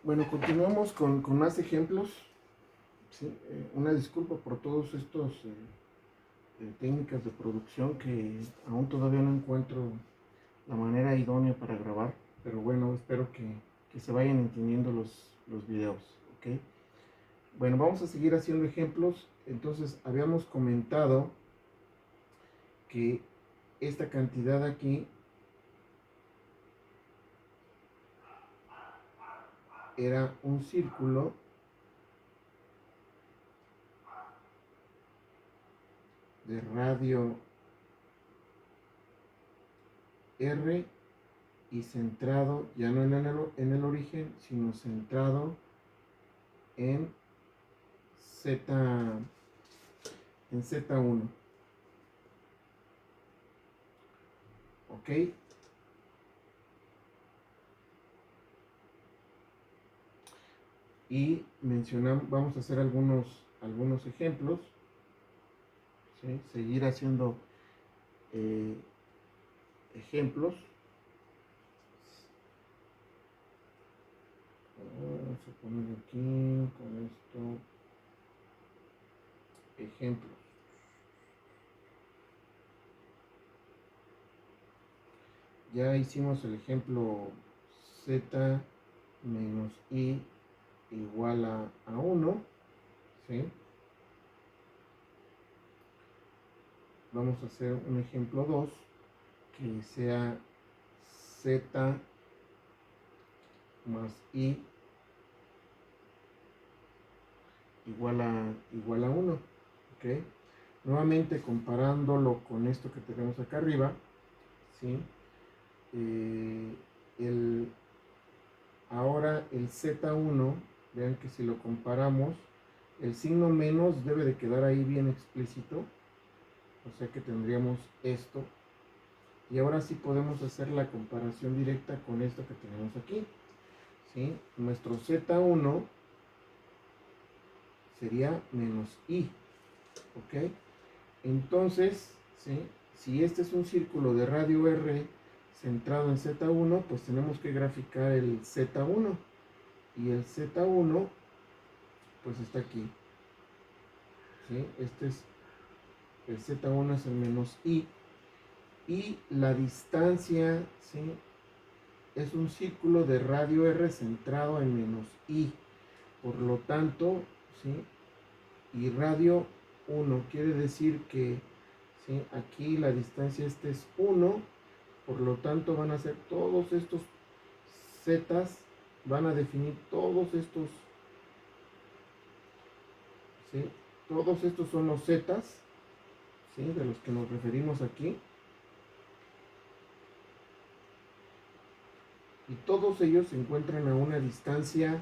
Bueno, continuamos con más ejemplos. ¿Sí? Una disculpa por todos estos técnicas de producción que aún todavía no encuentro la manera idónea para grabar, pero bueno, espero que se vayan entendiendo los videos, ¿ok? Bueno, vamos a seguir haciendo ejemplos. Entonces, habíamos comentado que esta cantidad aquí era un círculo de radio R y centrado ya no en el origen, sino centrado en Z, en Z1, ¿ok? Y mencionamos, vamos a hacer algunos ejemplos, ¿sí? Seguir haciendo ejemplos. Vamos a poner aquí con esto ejemplos. Ya hicimos el ejemplo z menos i igual a 1, ¿sí? Vamos a hacer un ejemplo 2 que sea z más i igual a 1, ¿ok? Nuevamente comparándolo con esto que tenemos acá arriba, ¿sí? Ahora el Z1, vean que si lo comparamos, el signo menos debe de quedar ahí bien explícito, o sea que tendríamos esto, y ahora sí podemos hacer la comparación directa con esto que tenemos aquí, ¿sí? Nuestro Z1 sería menos I, ¿ok? Entonces, ¿sí? Si este es un círculo de radio R centrado en Z1, pues tenemos que graficar el Z1, y el Z1 pues está aquí, ¿sí? Este es el Z1, es el menos I, y la distancia, ¿sí? Es un círculo de radio R centrado en menos I, por lo tanto, ¿sí? Y radio 1 quiere decir que, ¿sí? Aquí la distancia este es 1, por lo tanto van a ser todos estos zetas, van a definir todos estos, ¿sí? Todos estos son los zetas, ¿sí? De los que nos referimos aquí, y todos ellos se encuentran a una distancia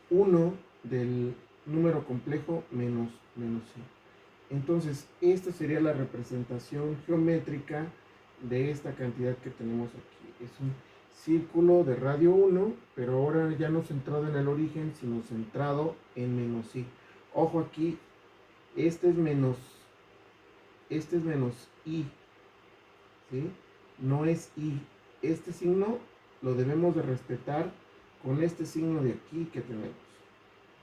1 del número complejo menos i. Entonces, esta sería la representación geométrica de esta cantidad que tenemos aquí. Es un círculo de radio 1, pero ahora ya no centrado en el origen, sino centrado en menos i. Ojo aquí, este es menos i, ¿sí? No es i. Este signo lo debemos de respetar con este signo de aquí que tenemos,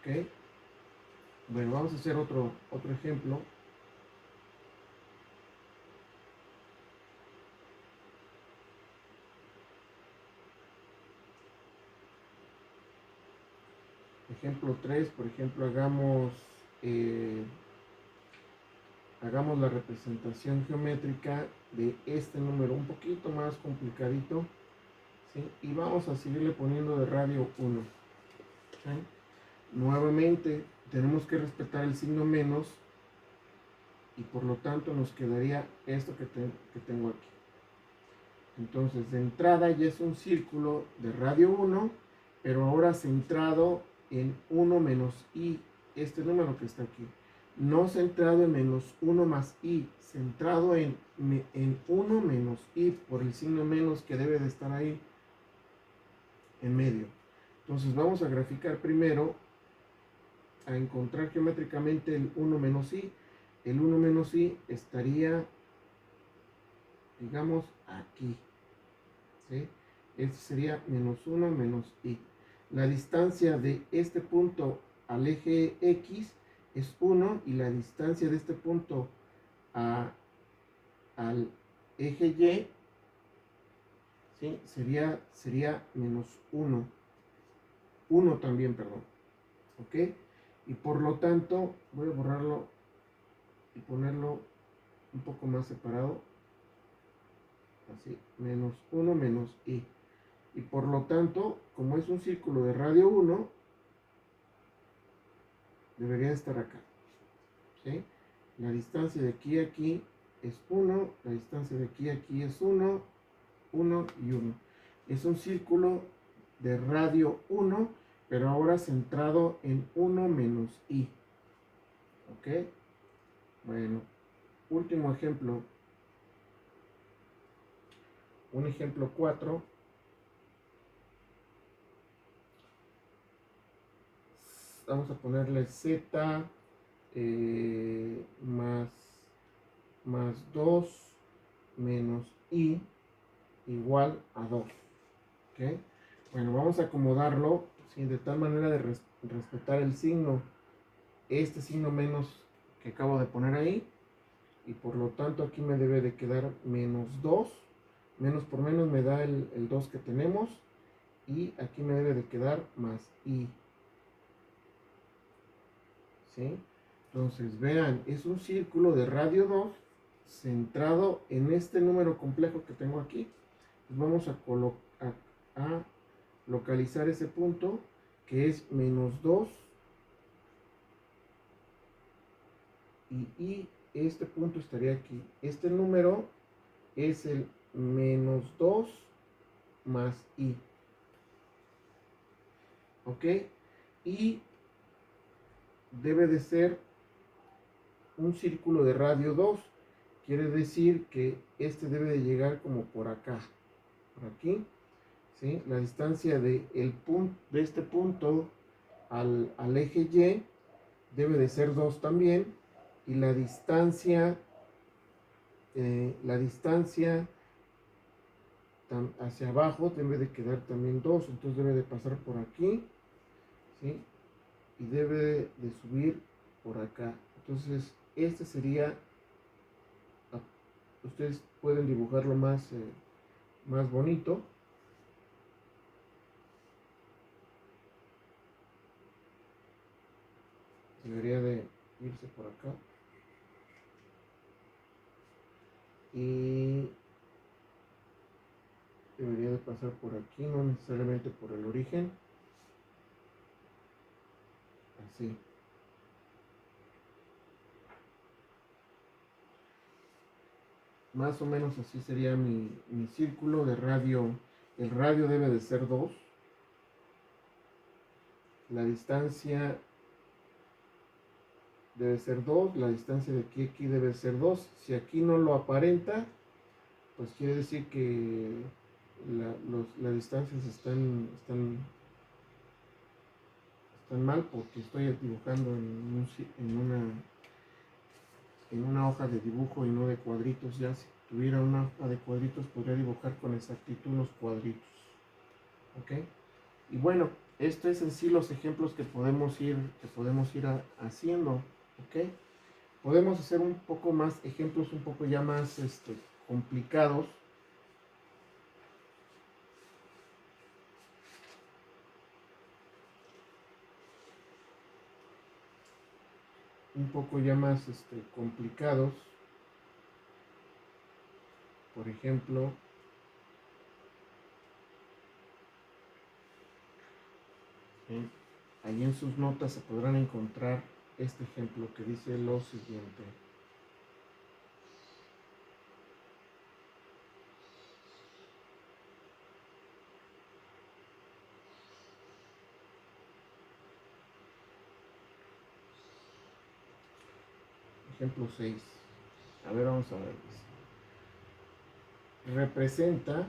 ¿ok? Bueno, vamos a hacer otro ejemplo. Ejemplo 3, por ejemplo, hagamos la representación geométrica de este número un poquito más complicadito, ¿sí? Y vamos a seguirle poniendo de radio 1, ¿sí? Nuevamente tenemos que respetar el signo menos, y por lo tanto nos quedaría esto que tengo aquí. Entonces, de entrada ya es un círculo de radio 1, pero ahora centrado en 1 menos i, este número que está aquí. No centrado en menos 1 más i, centrado en 1 menos i, por el signo menos que debe de estar ahí en medio. Entonces vamos a graficar primero, a encontrar geométricamente el 1 menos i. El 1 menos i estaría, digamos, aquí, ¿sí? Este sería menos 1 menos i. La distancia de este punto al eje X es 1 y la distancia de este punto al eje Y, ¿sí? sería menos 1. 1 también, perdón. ¿Ok? Y por lo tanto, voy a borrarlo y ponerlo un poco más separado. Así, menos 1 menos I. Y por lo tanto, como es un círculo de radio 1, debería estar acá. ¿Sí? La distancia de aquí a aquí es 1, la distancia de aquí a aquí es 1, 1 y 1. Es un círculo de radio 1, pero ahora centrado en 1 menos I. ¿Ok? Bueno, último ejemplo. Un ejemplo 4. Vamos a ponerle Z más 2 menos I igual a 2. ¿Ok? Bueno, vamos a acomodarlo, ¿sí? De tal manera de respetar el signo, este signo menos que acabo de poner ahí, y por lo tanto aquí me debe de quedar menos 2, menos por menos me da el 2 que tenemos, y aquí me debe de quedar más I. ¿Sí? Entonces, vean, es un círculo de radio 2 centrado en este número complejo que tengo aquí. Pues vamos a localizar ese punto que es menos 2 y este punto estaría aquí. Este número es el menos 2 más I. ¿Ok? Y debe de ser un círculo de radio 2. Quiere decir que este debe de llegar como por acá, por aquí. ¿Sí? La distancia de este punto al eje Y debe de ser 2 también. Y la distancia hacia abajo debe de quedar también 2. Entonces debe de pasar por aquí. ¿Sí? Y debe de subir por acá. Entonces este sería, ustedes pueden dibujarlo más bonito. Debería de irse por acá. Y debería de pasar por aquí, no necesariamente por el origen. Así. Más o menos así sería mi círculo de radio. El radio debe de ser 2. La distancia debe ser 2. La distancia de aquí a aquí debe ser 2. Si aquí no lo aparenta, pues quiere decir que las distancias están mal, porque estoy dibujando en una hoja de dibujo y no de cuadritos. Ya si tuviera una hoja de cuadritos podría dibujar con exactitud los cuadritos. ¿Ok? Y bueno, esto es en sí los ejemplos que podemos ir haciendo. ¿Ok? Podemos hacer un poco más ejemplos, un poco ya más complicados. Un poco ya más complicados. Por ejemplo, ahí en sus notas se podrán encontrar este ejemplo que dice lo siguiente. Ejemplo 6. A ver, vamos a ver. Representa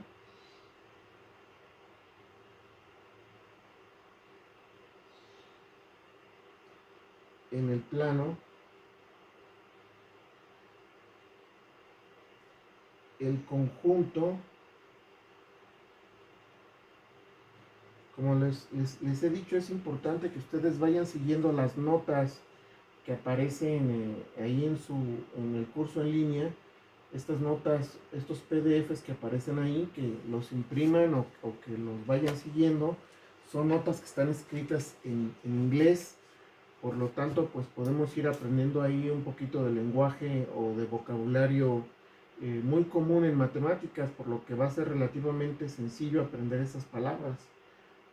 en el plano el conjunto Como les he dicho, es importante que ustedes vayan siguiendo las notas que aparecen ahí en el curso en línea. Estas notas, estos PDFs que aparecen ahí, que los impriman o que los vayan siguiendo, son notas que están escritas en inglés. Por lo tanto, pues podemos ir aprendiendo ahí un poquito de lenguaje o de vocabulario muy común en matemáticas, por lo que va a ser relativamente sencillo aprender esas palabras.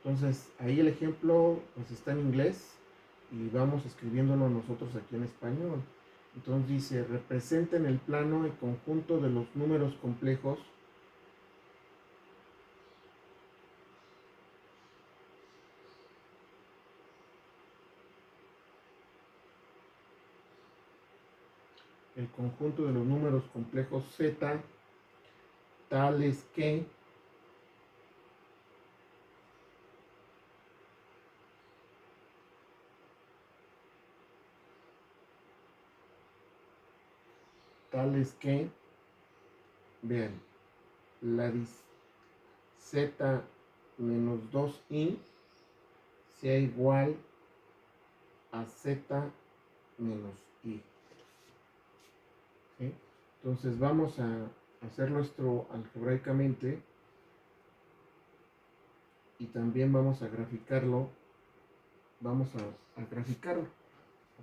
Entonces, ahí el ejemplo pues está en inglés y vamos escribiéndolo nosotros aquí en español. Entonces dice, representa en el plano el conjunto de los números complejos z, tales que tales que, vean, la z menos 2i sea igual a z menos i. ¿Sí? Entonces vamos a hacerlo esto algebraicamente y también vamos a graficarlo. Vamos a graficarlo.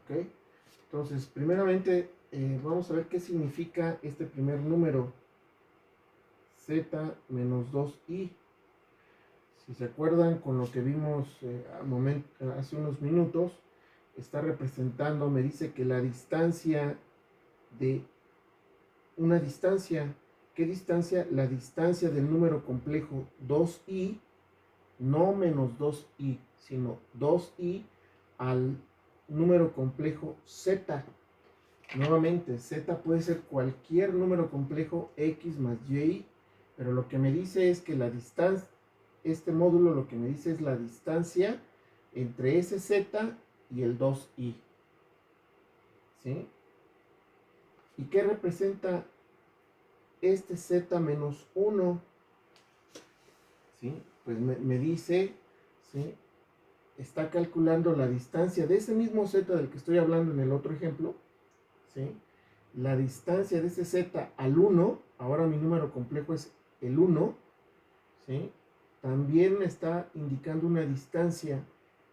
¿Ok? Entonces, primeramente, vamos a ver qué significa este primer número, z menos 2i. Si se acuerdan con lo que vimos hace unos minutos, está representando, me dice que la distancia de una distancia. ¿Qué distancia? La distancia del número complejo 2i, no menos 2i, sino 2i al número complejo z. Nuevamente, z puede ser cualquier número complejo x más y, pero lo que me dice es que la distancia, este módulo lo que me dice es la distancia entre ese z y el 2i. ¿Sí? ¿Y qué representa este z menos 1? ¿Sí? Pues me dice, ¿sí? Está calculando la distancia de ese mismo z del que estoy hablando en el otro ejemplo, ¿sí? La distancia de ese z al 1, ahora mi número complejo es el 1, ¿sí? También me está indicando una distancia.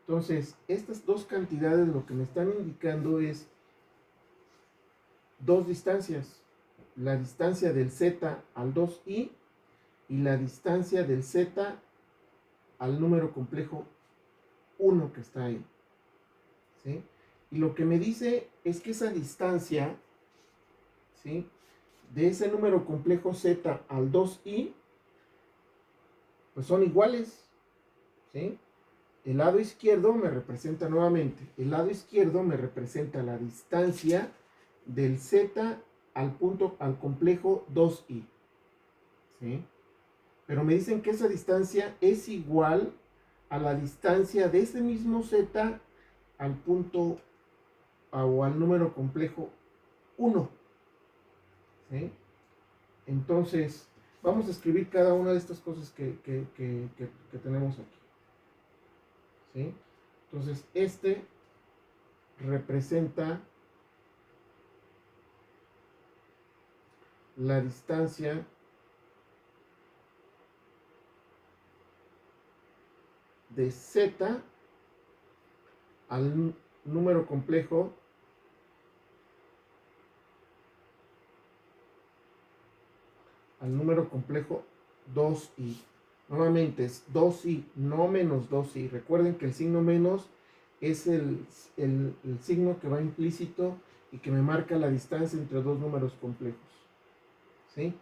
Entonces, estas dos cantidades lo que me están indicando es dos distancias. La distancia del z al 2i y la distancia del z al número complejo 1 que está ahí. ¿Sí? Y lo que me dice es que esa distancia, ¿sí?, de ese número complejo z al 2i, pues son iguales. ¿Sí? El lado izquierdo me representa nuevamente, el lado izquierdo me representa la distancia del z al complejo 2i. ¿Sí? Pero me dicen que esa distancia es igual a la distancia de ese mismo z al punto o al número complejo 1. ¿Sí? Entonces, vamos a escribir cada una de estas cosas que tenemos aquí. ¿Sí? Entonces, este representa la distancia de z al número complejo al número complejo 2i. Nuevamente es 2i, no menos 2i. Recuerden que el signo menos es el signo que va implícito y que me marca la distancia entre dos números complejos. ¿Sí?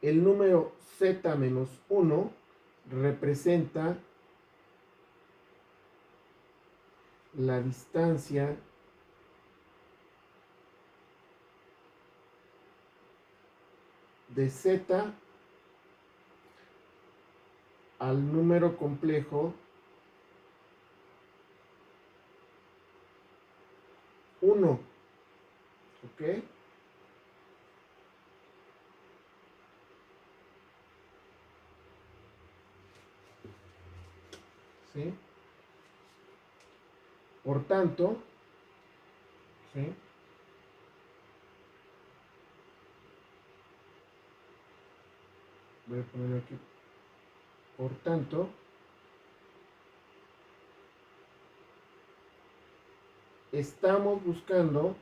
El número z menos 1 representa la distancia de z al número complejo 1. ¿Ok? ¿sí? Por tanto, ¿sí? Voy a poner aquí. Por tanto, estamos buscando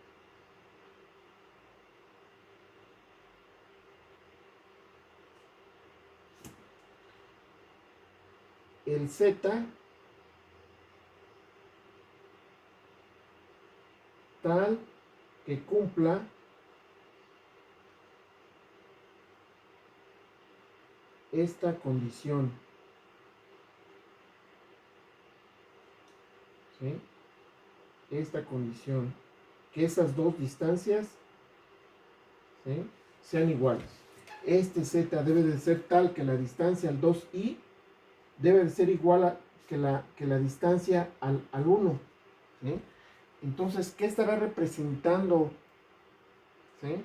el Z tal que cumpla esta condición, ¿sí? Esta condición, que esas dos distancias, ¿sí?, sean iguales. Este Z debe de ser tal que la distancia al 2i debe de ser igual a que la distancia al 1, ¿sí? Entonces, ¿qué estará representando, ¿sí?,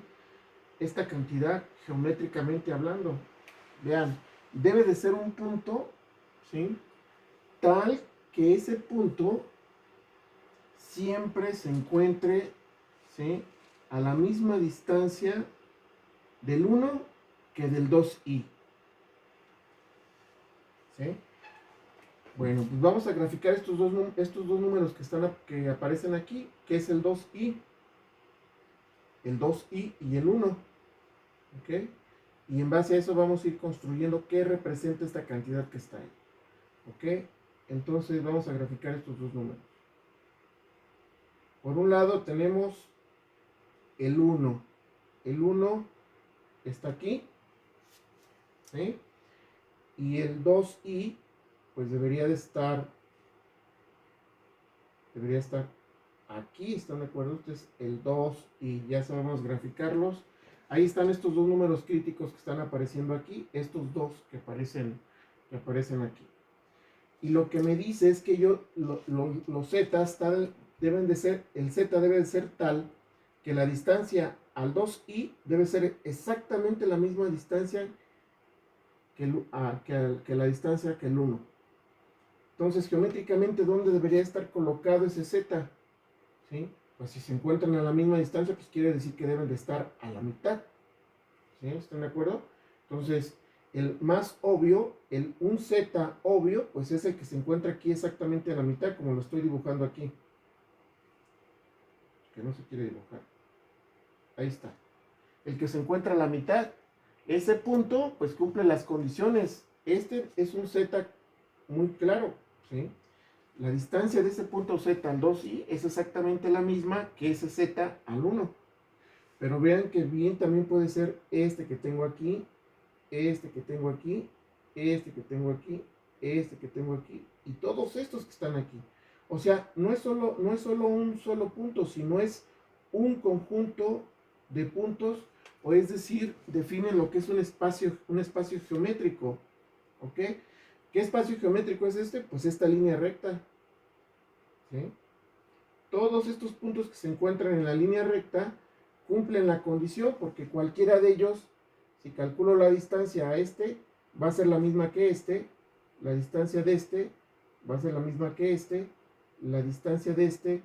esta cantidad geométricamente hablando? Vean, debe de ser un punto, ¿sí?, tal que ese punto siempre se encuentre, ¿sí?, a la misma distancia del 1 que del 2i. ¿Sí? Bueno, pues vamos a graficar estos dos números que aparecen aquí, que es el 2i y el 1. ¿Ok? Y en base a eso vamos a ir construyendo qué representa esta cantidad que está ahí. ¿Ok? Entonces vamos a graficar estos dos números. Por un lado tenemos el 1. El 1 está aquí, ¿sí? Y el 2i, pues debería estar aquí, ¿están de acuerdo? Este es el 2 y ya sabemos graficarlos. Ahí están estos dos números críticos que están apareciendo aquí, estos dos que aparecen aquí. Y lo que me dice es que los zetas deben de ser, el z debe de ser tal que la distancia al 2i debe ser exactamente la misma distancia que la distancia que el 1. Entonces, geométricamente, ¿dónde debería estar colocado ese z? ¿Sí? Pues si se encuentran a la misma distancia, pues quiere decir que deben de estar a la mitad. ¿Sí? ¿Están de acuerdo? Entonces, el más obvio, un z obvio, pues es el que se encuentra aquí exactamente a la mitad, como lo estoy dibujando aquí. Que no se quiere dibujar. Ahí está. El que se encuentra a la mitad. Ese punto, pues cumple las condiciones. Este es un z muy claro. ¿Sí? La distancia de ese punto z al 2i es exactamente la misma que ese z al 1. Pero vean que bien también puede ser este que tengo aquí, este que tengo aquí, este que tengo aquí, este que tengo aquí, y todos estos que están aquí. O sea, no es solo un solo punto, sino es un conjunto de puntos, o es decir, define lo que es un espacio geométrico. ¿Ok? ¿Qué espacio geométrico es este? Pues esta línea recta. ¿Sí? Todos estos puntos que se encuentran en la línea recta cumplen la condición, porque cualquiera de ellos, si calculo la distancia a este, va a ser la misma que este, la distancia de este va a ser la misma que este, la distancia de este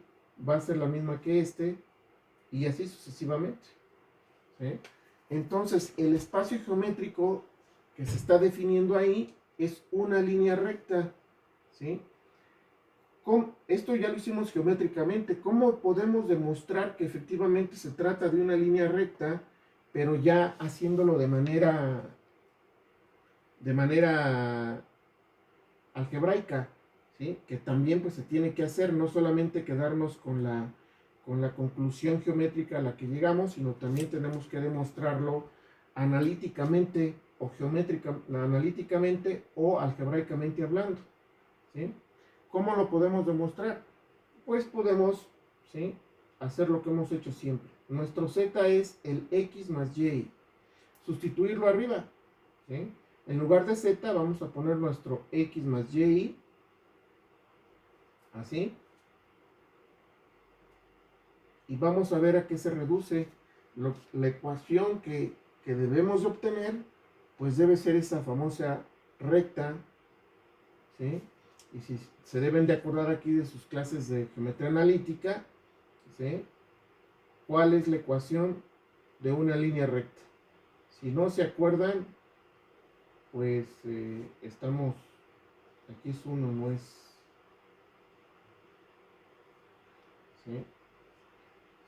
va a ser la misma que este, y así sucesivamente. ¿Sí? Entonces, el espacio geométrico que se está definiendo ahí es una línea recta. ¿Sí? Esto ya lo hicimos geométricamente. ¿Cómo podemos demostrar que efectivamente se trata de una línea recta, pero ya haciéndolo de manera algebraica? ¿Sí? Que también pues se tiene que hacer, no solamente quedarnos con la conclusión geométrica a la que llegamos, sino también tenemos que demostrarlo analíticamente o algebraicamente hablando. ¿Sí? ¿Cómo lo podemos demostrar? Pues podemos, ¿sí?, hacer lo que hemos hecho siempre. Nuestro z es el x más y. Sustituirlo arriba. ¿Sí? En lugar de z vamos a poner nuestro x más y. Así. Y vamos a ver a qué se reduce. La ecuación que debemos de obtener, pues debe ser esa famosa recta. ¿Sí? Y si se deben de acordar aquí de sus clases de geometría analítica, ¿sí? ¿Cuál es la ecuación de una línea recta? Si no se acuerdan, pues estamos, aquí es 1, no es, ¿sí?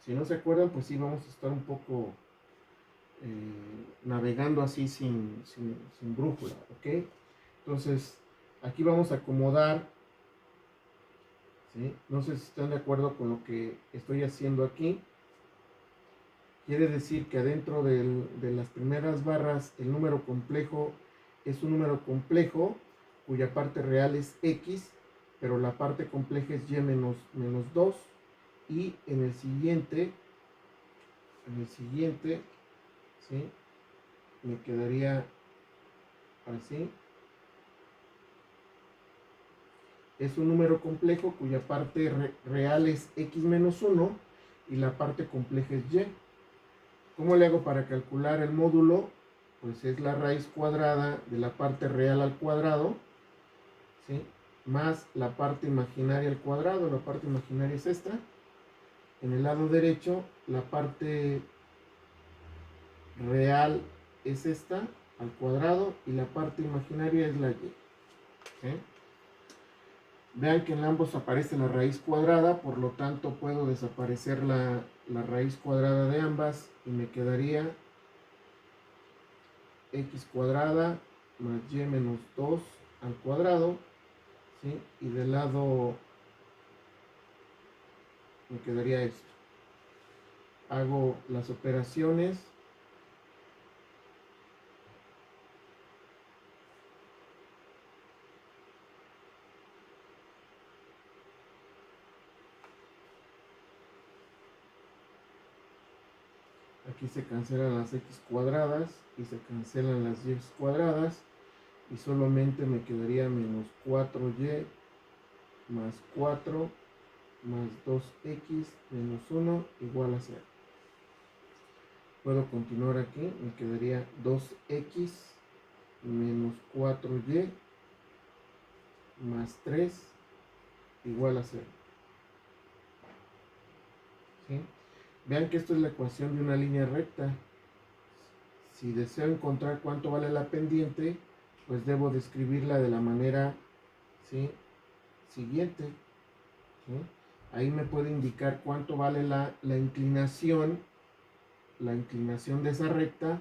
Si no se acuerdan, pues sí, vamos a estar un poco navegando así sin brújula, ¿ok? Entonces, aquí vamos a acomodar, ¿sí? No sé si están de acuerdo con lo que estoy haciendo aquí. Quiere decir que adentro de las primeras barras el número complejo es un número complejo cuya parte real es x, pero la parte compleja es y menos 2. Y en el siguiente, ¿sí? Me quedaría así. Es un número complejo cuya parte real es x menos 1 y la parte compleja es y. ¿Cómo le hago para calcular el módulo? Pues es la raíz cuadrada de la parte real al cuadrado, ¿sí? Más la parte imaginaria al cuadrado. La parte imaginaria es esta. En el lado derecho, la parte real es esta al cuadrado y la parte imaginaria es la y. ¿Sí? Vean que en ambos aparece la raíz cuadrada, por lo tanto puedo desaparecer la raíz cuadrada de ambas y me quedaría x cuadrada más y menos 2 al cuadrado, ¿sí? Y del lado me quedaría esto. Hago las operaciones. Aquí se cancelan las x cuadradas y se cancelan las y cuadradas y solamente me quedaría menos 4y más 4 más 2x menos 1 igual a 0. Puedo continuar aquí, me quedaría 2x menos 4y más 3 igual a 0. ¿Sí? Vean que esto es la ecuación de una línea recta. Si deseo encontrar cuánto vale la pendiente, pues debo describirla de la manera, ¿sí?, siguiente. ¿Sí? Ahí me puede indicar cuánto vale la inclinación de esa recta,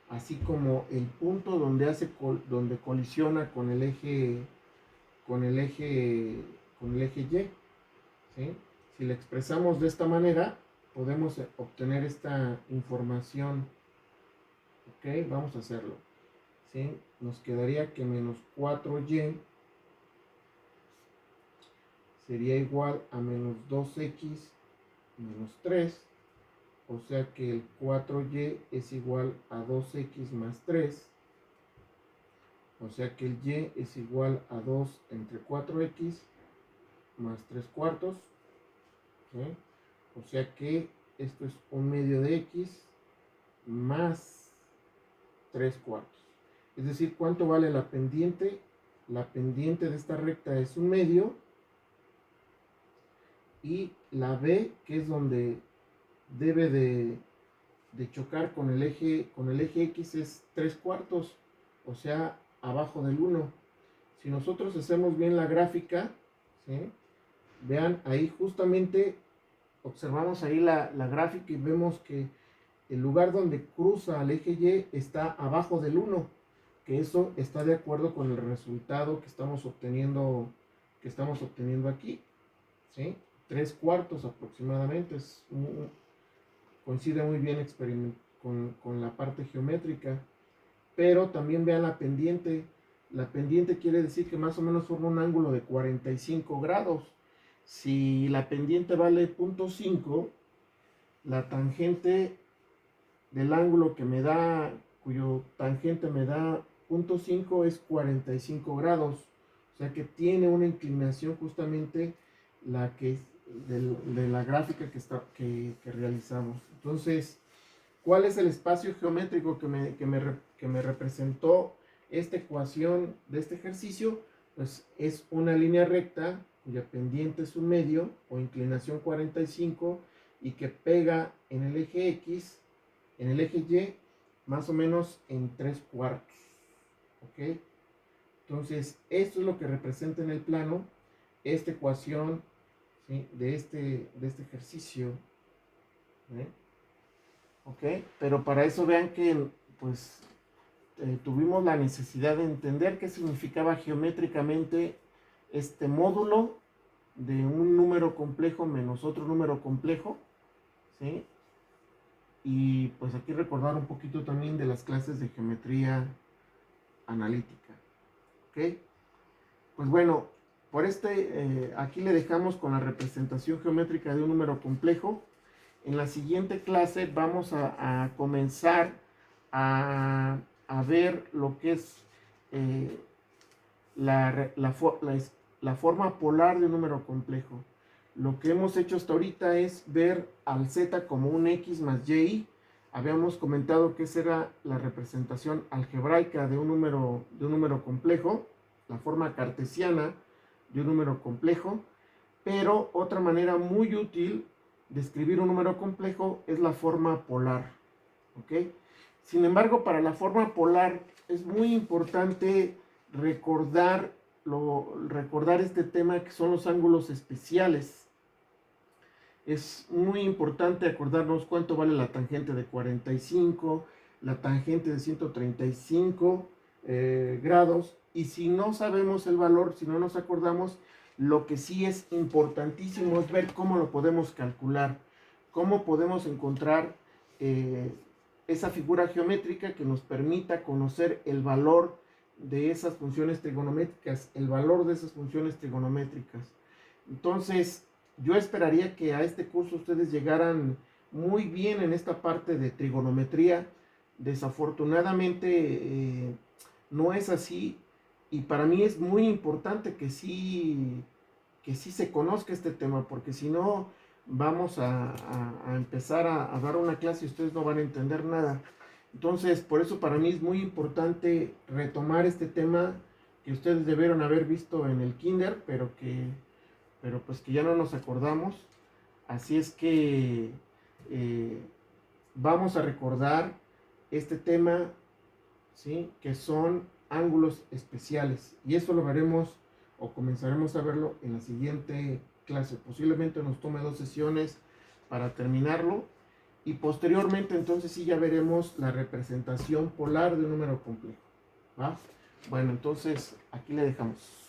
así como el punto donde donde colisiona con el eje Y. ¿Sí? Si la expresamos de esta manera, podemos obtener esta información. Ok, vamos a hacerlo. ¿Sí? Nos quedaría que menos 4y sería igual a menos 2x menos 3. O sea que el 4y es igual a 2x más 3. O sea que el y es igual a 2 entre 4x más 3 cuartos. ¿Sí? O sea que esto es 1/2 de x más 3 cuartos. Es decir, ¿cuánto vale la pendiente? La pendiente de esta recta es 1/2. Y la B, que es donde debe de chocar con el eje X, es 3 cuartos. O sea, abajo del 1. Si nosotros hacemos bien la gráfica, ¿sí?, vean ahí justamente, observamos ahí la gráfica y vemos que el lugar donde cruza el eje Y está abajo del 1, que eso está de acuerdo con el resultado que estamos obteniendo aquí, ¿sí? 3 cuartos aproximadamente, coincide muy bien con la parte geométrica. Pero también vean la pendiente. La pendiente quiere decir que más o menos forma un ángulo de 45 grados. Si la pendiente vale 0.5, la tangente del ángulo que me da, cuyo tangente me da 0.5, es 45 grados. O sea que tiene una inclinación justamente la que es de la gráfica que realizamos. Entonces, ¿cuál es el espacio geométrico que me representó esta ecuación de este ejercicio? pues es una línea recta cuya pendiente es un medio o inclinación 45 y que pega en el eje X, en el eje Y, más o menos en 3/4. ¿Ok? Entonces, esto es lo que representa en el plano esta ecuación, ¿sí?, de este ejercicio. ¿Eh? ¿Ok? Pero para eso vean que pues tuvimos la necesidad de entender qué significaba geométricamente este módulo de un número complejo menos otro número complejo, ¿sí? Y pues aquí recordar un poquito también de las clases de geometría analítica, ¿ok? Pues bueno, aquí le dejamos con la representación geométrica de un número complejo. En la siguiente clase vamos a comenzar a ver lo que es la forma polar de un número complejo. Lo que hemos hecho hasta ahorita es ver al z como un x más y. Habíamos comentado que esa era la representación algebraica de un número complejo, la forma cartesiana de un número complejo, pero otra manera muy útil de escribir un número complejo es la forma polar. ¿Ok? Sin embargo, para la forma polar es muy importante recordar este tema que son los ángulos especiales. Es muy importante acordarnos cuánto vale la tangente de 45, la tangente de 135 grados, y si no sabemos el valor, si no nos acordamos, lo que sí es importantísimo es ver cómo lo podemos calcular, cómo podemos encontrar esa figura geométrica que nos permita conocer el valor de esas funciones trigonométricas, el valor de esas funciones trigonométricas. Entonces, yo esperaría que a este curso ustedes llegaran muy bien en esta parte de trigonometría. Desafortunadamente no es así, y para mí es muy importante que sí se conozca este tema, porque si no vamos a empezar a dar una clase y ustedes no van a entender nada. Entonces, por eso para mí es muy importante retomar este tema que ustedes debieron haber visto en el kinder, pero pues que ya no nos acordamos. Así es que vamos a recordar este tema, ¿sí?, que son ángulos especiales, y eso lo veremos o comenzaremos a verlo en la siguiente clase. Posiblemente nos tome 2 sesiones para terminarlo, y posteriormente entonces sí ya veremos la representación polar de un número complejo, ¿va? Bueno, entonces aquí le dejamos.